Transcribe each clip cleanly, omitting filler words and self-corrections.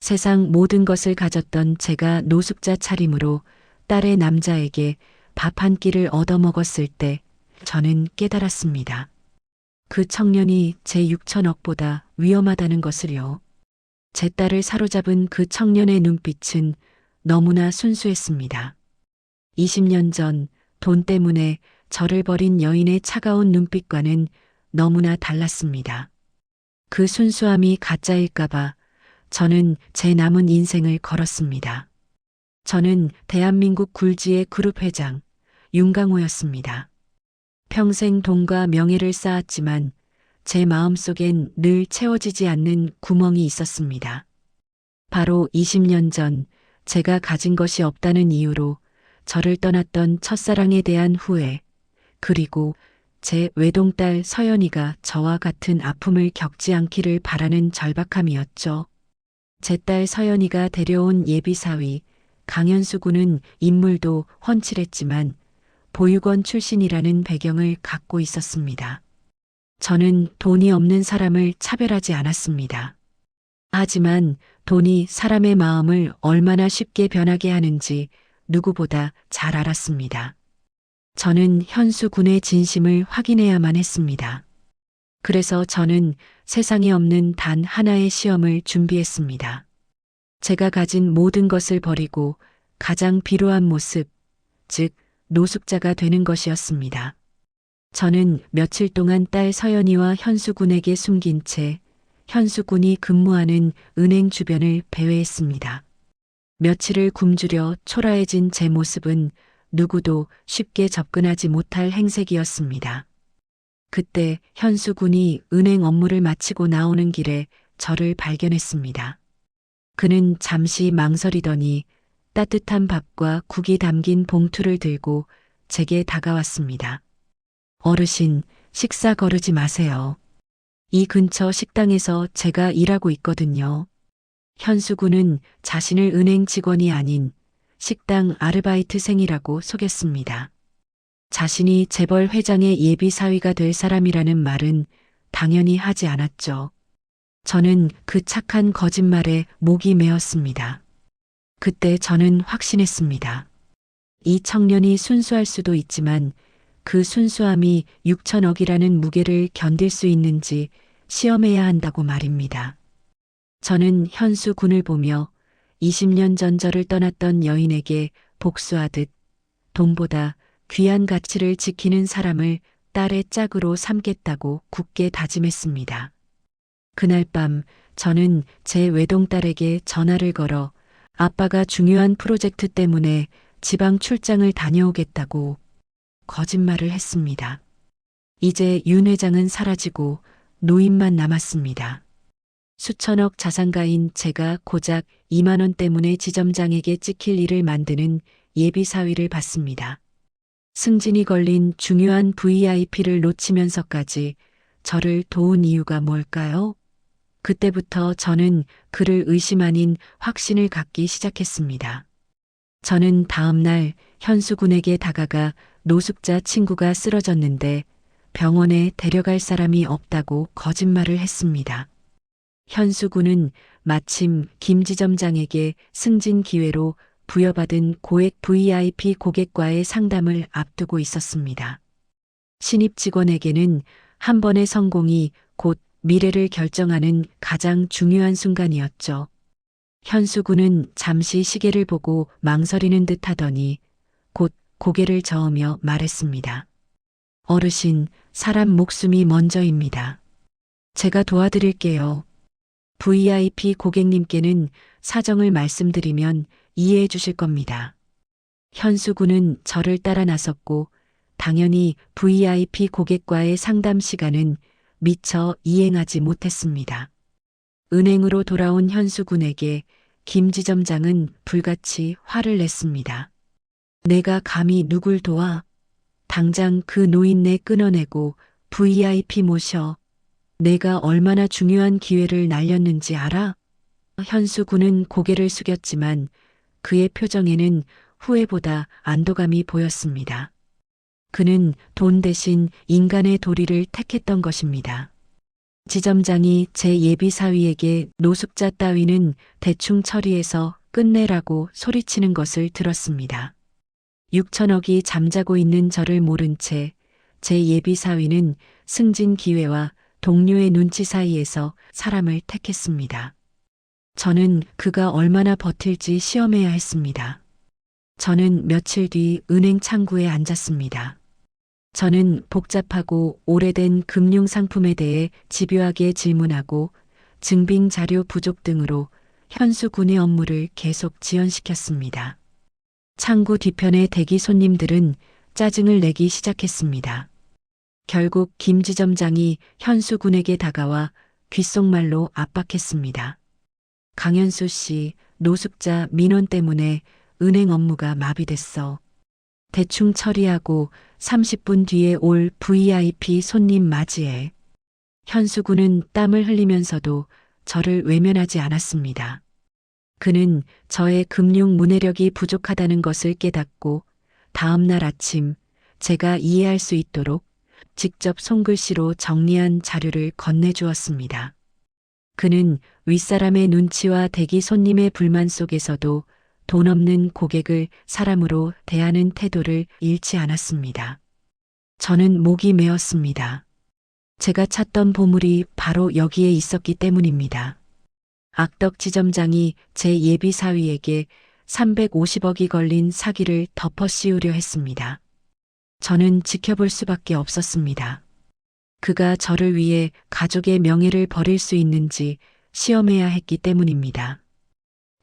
세상 모든 것을 가졌던 제가 노숙자 차림으로 딸의 남자에게 밥 한 끼를 얻어먹었을 때 저는 깨달았습니다. 그 청년이 제 6천억보다 위험하다는 것을요. 제 딸을 사로잡은 그 청년의 눈빛은 너무나 순수했습니다. 20년 전 돈 때문에 저를 버린 여인의 차가운 눈빛과는 너무나 달랐습니다. 그 순수함이 가짜일까봐 저는 제 남은 인생을 걸었습니다. 저는 대한민국 굴지의 그룹 회장 윤강호였습니다. 평생 돈과 명예를 쌓았지만 제 마음속엔 늘 채워지지 않는 구멍이 있었습니다. 바로 20년 전 제가 가진 것이 없다는 이유로 저를 떠났던 첫사랑에 대한 후회, 그리고 제 외동딸 서연이가 저와 같은 아픔을 겪지 않기를 바라는 절박함이었죠. 제 딸 서연이가 데려온 예비사위 강현수 군은 인물도 훤칠했지만 보육원 출신이라는 배경을 갖고 있었습니다. 저는 돈이 없는 사람을 차별하지 않았습니다. 하지만 돈이 사람의 마음을 얼마나 쉽게 변하게 하는지 누구보다 잘 알았습니다. 저는 현수 군의 진심을 확인해야만 했습니다. 그래서 저는 세상에 없는 단 하나의 시험을 준비했습니다. 제가 가진 모든 것을 버리고 가장 필요한 모습, 즉 노숙자가 되는 것이었습니다. 저는 며칠 동안 딸 서연이와 현수 군에게 숨긴 채 현수 군이 근무하는 은행 주변을 배회했습니다. 며칠을 굶주려 초라해진 제 모습은 누구도 쉽게 접근하지 못할 행색이었습니다. 그때 현수 군이 은행 업무를 마치고 나오는 길에 저를 발견했습니다. 그는 잠시 망설이더니 따뜻한 밥과 국이 담긴 봉투를 들고 제게 다가왔습니다. 어르신, 식사 거르지 마세요. 이 근처 식당에서 제가 일하고 있거든요. 현수 군은 자신을 은행 직원이 아닌 식당 아르바이트생이라고 속였습니다. 자신이 재벌 회장의 예비 사위가 될 사람이라는 말은 당연히 하지 않았죠. 저는 그 착한 거짓말에 목이 메었습니다. 그때 저는 확신했습니다. 이 청년이 순수할 수도 있지만 그 순수함이 6천억이라는 무게를 견딜 수 있는지 시험해야 한다고 말입니다. 저는 현수 군을 보며 20년 전 저를 떠났던 여인에게 복수하듯 돈보다 귀한 가치를 지키는 사람을 딸의 짝으로 삼겠다고 굳게 다짐했습니다. 그날 밤 저는 제 외동딸에게 전화를 걸어 아빠가 중요한 프로젝트 때문에 지방 출장을 다녀오겠다고 거짓말을 했습니다. 이제 윤 회장은 사라지고 노인만 남았습니다. 수천억 자산가인 제가 고작 2만 원 때문에 지점장에게 찍힐 일을 만드는 예비 사위를 받습니다. 승진이 걸린 중요한 VIP를 놓치면서까지 저를 도운 이유가 뭘까요? 그때부터 저는 그를 의심 아닌 확신을 갖기 시작했습니다. 저는 다음 날 현수 군에게 다가가 노숙자 친구가 쓰러졌는데 병원에 데려갈 사람이 없다고 거짓말을 했습니다. 현수 군은 마침 김 지점장에게 승진 기회로 부여받은 고액 VIP 고객과의 상담을 앞두고 있었습니다. 신입 직원에게는 한 번의 성공이 곧 미래를 결정하는 가장 중요한 순간이었죠. 현수 군은 잠시 시계를 보고 망설이는 듯 하더니 곧 고개를 저으며 말했습니다. 어르신, 사람 목숨이 먼저입니다. 제가 도와드릴게요. VIP 고객님께는 사정을 말씀드리면 이해해 주실 겁니다. 현수 군은 저를 따라 나섰고 당연히 VIP 고객과의 상담 시간은 미처 이행하지 못했습니다. 은행으로 돌아온 현수 군에게 김 지점장은 불같이 화를 냈습니다. 내가 감히 누굴 도와? 당장 그 노인네 끊어내고 VIP 모셔. 내가 얼마나 중요한 기회를 날렸는지 알아? 현수 군은 고개를 숙였지만 그의 표정에는 후회보다 안도감이 보였습니다. 그는 돈 대신 인간의 도리를 택했던 것입니다. 지점장이 제 예비 사위에게 노숙자 따위는 대충 처리해서 끝내라고 소리치는 것을 들었습니다. 6천억이 잠자고 있는 저를 모른 채 제 예비 사위는 승진 기회와 동료의 눈치 사이에서 사람을 택했습니다. 저는 그가 얼마나 버틸지 시험해야 했습니다. 저는 며칠 뒤 은행 창구에 앉았습니다. 저는 복잡하고 오래된 금융상품에 대해 집요하게 질문하고 증빙 자료 부족 등으로 현수 군의 업무를 계속 지연시켰습니다. 창구 뒤편의 대기 손님들은 짜증을 내기 시작했습니다. 결국 김 지점장이 현수 군에게 다가와 귓속말로 압박했습니다. 강현수 씨, 노숙자 민원 때문에 은행 업무가 마비됐어. 대충 처리하고 30분 뒤에 올 VIP 손님 맞이해. 현수 군은 땀을 흘리면서도 저를 외면하지 않았습니다. 그는 저의 금융 문해력이 부족하다는 것을 깨닫고 다음 날 아침 제가 이해할 수 있도록 직접 손글씨로 정리한 자료를 건네주었습니다. 그는 윗사람의 눈치와 대기 손님의 불만 속에서도 돈 없는 고객을 사람으로 대하는 태도를 잃지 않았습니다. 저는 목이 메었습니다. 제가 찾던 보물이 바로 여기에 있었기 때문입니다. 악덕 지점장이 제 예비 사위에게 350억이 걸린 사기를 덮어씌우려 했습니다. 저는 지켜볼 수밖에 없었습니다. 그가 저를 위해 가족의 명예를 버릴 수 있는지 시험해야 했기 때문입니다.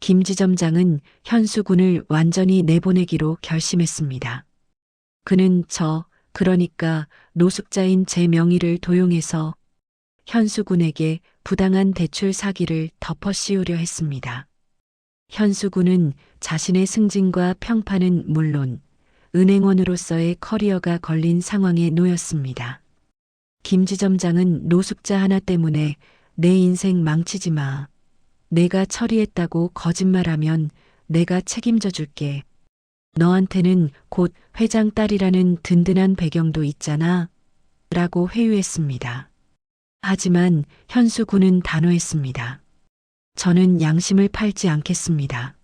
김 지점장은 현수 군을 완전히 내보내기로 결심했습니다. 그는 그러니까 노숙자인 제 명의를 도용해서 현수 군에게 부당한 대출 사기를 덮어씌우려 했습니다. 현수 군은 자신의 승진과 평판은 물론 은행원으로서의 커리어가 걸린 상황에 놓였습니다. 김 지점장은 노숙자 하나 때문에 내 인생 망치지 마. 내가 처리했다고 거짓말하면 내가 책임져 줄게. 너한테는 곧 회장 딸이라는 든든한 배경도 있잖아. 라고 회유했습니다. 하지만 현수 군은 단호했습니다. 저는 양심을 팔지 않겠습니다.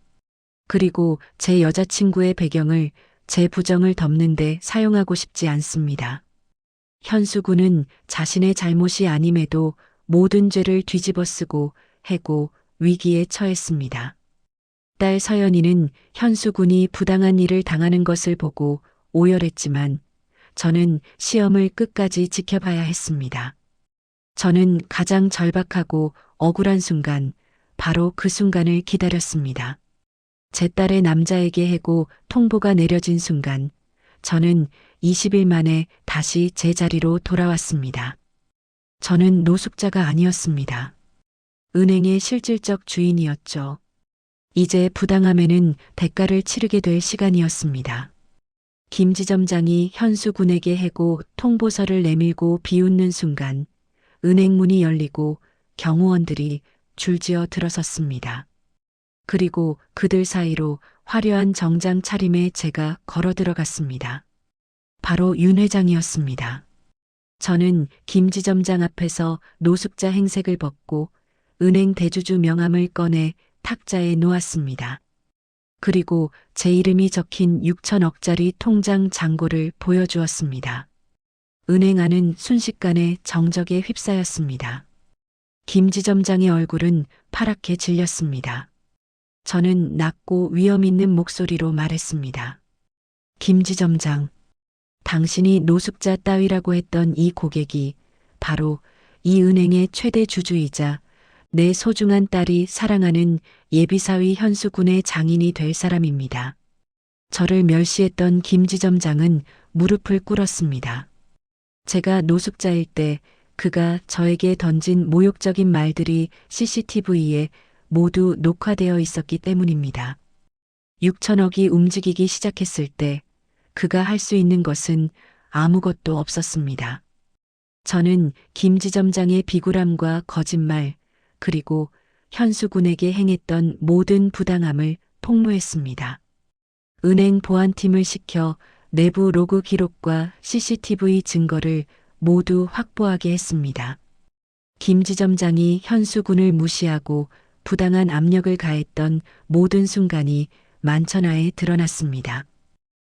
그리고 제 여자친구의 배경을 제 부정을 덮는데 사용하고 싶지 않습니다. 현수 군은 자신의 잘못이 아님에도 모든 죄를 뒤집어 쓰고 해고 위기에 처했습니다. 딸 서연이는 현수 군이 부당한 일을 당하는 것을 보고 오열했지만 저는 시험을 끝까지 지켜봐야 했습니다. 저는 가장 절박하고 억울한 순간, 바로 그 순간을 기다렸습니다. 제 딸의 남자에게 해고 통보가 내려진 순간, 저는 20일 만에 다시 제 자리로 돌아왔습니다. 저는 노숙자가 아니었습니다. 은행의 실질적 주인이었죠. 이제 부당함에는 대가를 치르게 될 시간이었습니다. 김 지점장이 현수 군에게 해고 통보서를 내밀고 비웃는 순간 은행 문이 열리고 경호원들이 줄지어 들어섰습니다. 그리고 그들 사이로 화려한 정장 차림에 제가 걸어 들어갔습니다. 바로 윤 회장이었습니다. 저는 김 지점장 앞에서 노숙자 행색을 벗고 은행 대주주 명함을 꺼내 탁자에 놓았습니다. 그리고 제 이름이 적힌 6천억짜리 통장 잔고를 보여주었습니다. 은행 안은 순식간에 정적에 휩싸였습니다. 김 지점장의 얼굴은 파랗게 질렸습니다. 저는 낮고 위험 있는 목소리로 말했습니다. 김 지점장, 당신이 노숙자 따위라고 했던 이 고객이 바로 이 은행의 최대 주주이자 내 소중한 딸이 사랑하는 예비사위 현수 군의 장인이 될 사람입니다. 저를 멸시했던 김 지점장은 무릎을 꿇었습니다. 제가 노숙자일 때 그가 저에게 던진 모욕적인 말들이 CCTV에 모두 녹화되어 있었기 때문입니다. 6천억이 움직이기 시작했을 때 그가 할 수 있는 것은 아무것도 없었습니다. 저는 김 지점장의 비굴함과 거짓말, 그리고 현수 군에게 행했던 모든 부당함을 폭로했습니다. 은행 보안팀을 시켜 내부 로그 기록과 CCTV 증거를 모두 확보하게 했습니다. 김지점장이 현수 군을 무시하고 부당한 압력을 가했던 모든 순간이 만천하에 드러났습니다.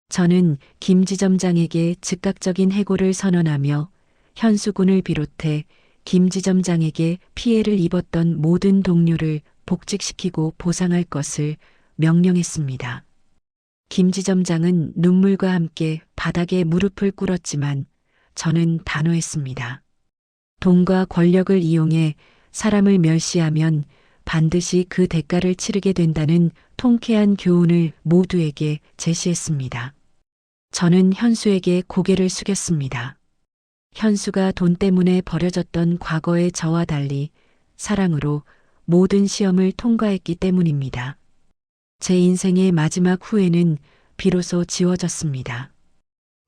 저는 김지점장에게 즉각적인 해고를 선언하며 현수 군을 비롯해 김지점장에게 피해를 입었던 모든 동료를 복직시키고 보상할 것을 명령했습니다. 김지점장은 눈물과 함께 바닥에 무릎을 꿇었지만 저는 단호했습니다. 돈과 권력을 이용해 사람을 멸시하면 반드시 그 대가를 치르게 된다는 통쾌한 교훈을 모두에게 제시했습니다. 저는 현수에게 고개를 숙였습니다. 현수가 돈 때문에 버려졌던 과거의 저와 달리 사랑으로 모든 시험을 통과했기 때문입니다. 제 인생의 마지막 후회는 비로소 지워졌습니다.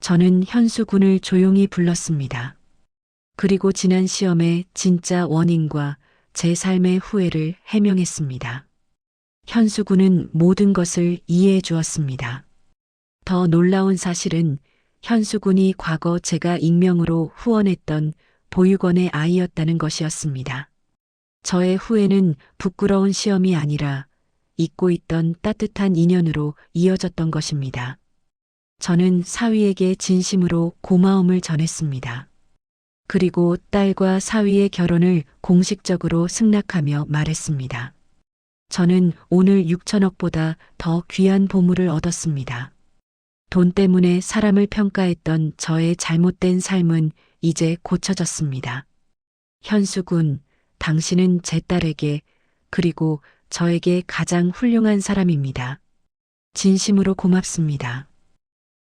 저는 현수 군을 조용히 불렀습니다. 그리고 지난 시험의 진짜 원인과 제 삶의 후회를 해명했습니다. 현수 군은 모든 것을 이해해 주었습니다. 더 놀라운 사실은 현수 군이 과거 제가 익명으로 후원했던 보육원의 아이였다는 것이었습니다. 저의 후회는 부끄러운 시험이 아니라 잊고 있던 따뜻한 인연으로 이어졌던 것입니다. 저는 사위에게 진심으로 고마움을 전했습니다. 그리고 딸과 사위의 결혼을 공식적으로 승낙하며 말했습니다. 저는 오늘 6천억보다 더 귀한 보물을 얻었습니다. 돈 때문에 사람을 평가했던 저의 잘못된 삶은 이제 고쳐졌습니다. 현수군, 당신은 제 딸에게 그리고 저에게 가장 훌륭한 사람입니다. 진심으로 고맙습니다.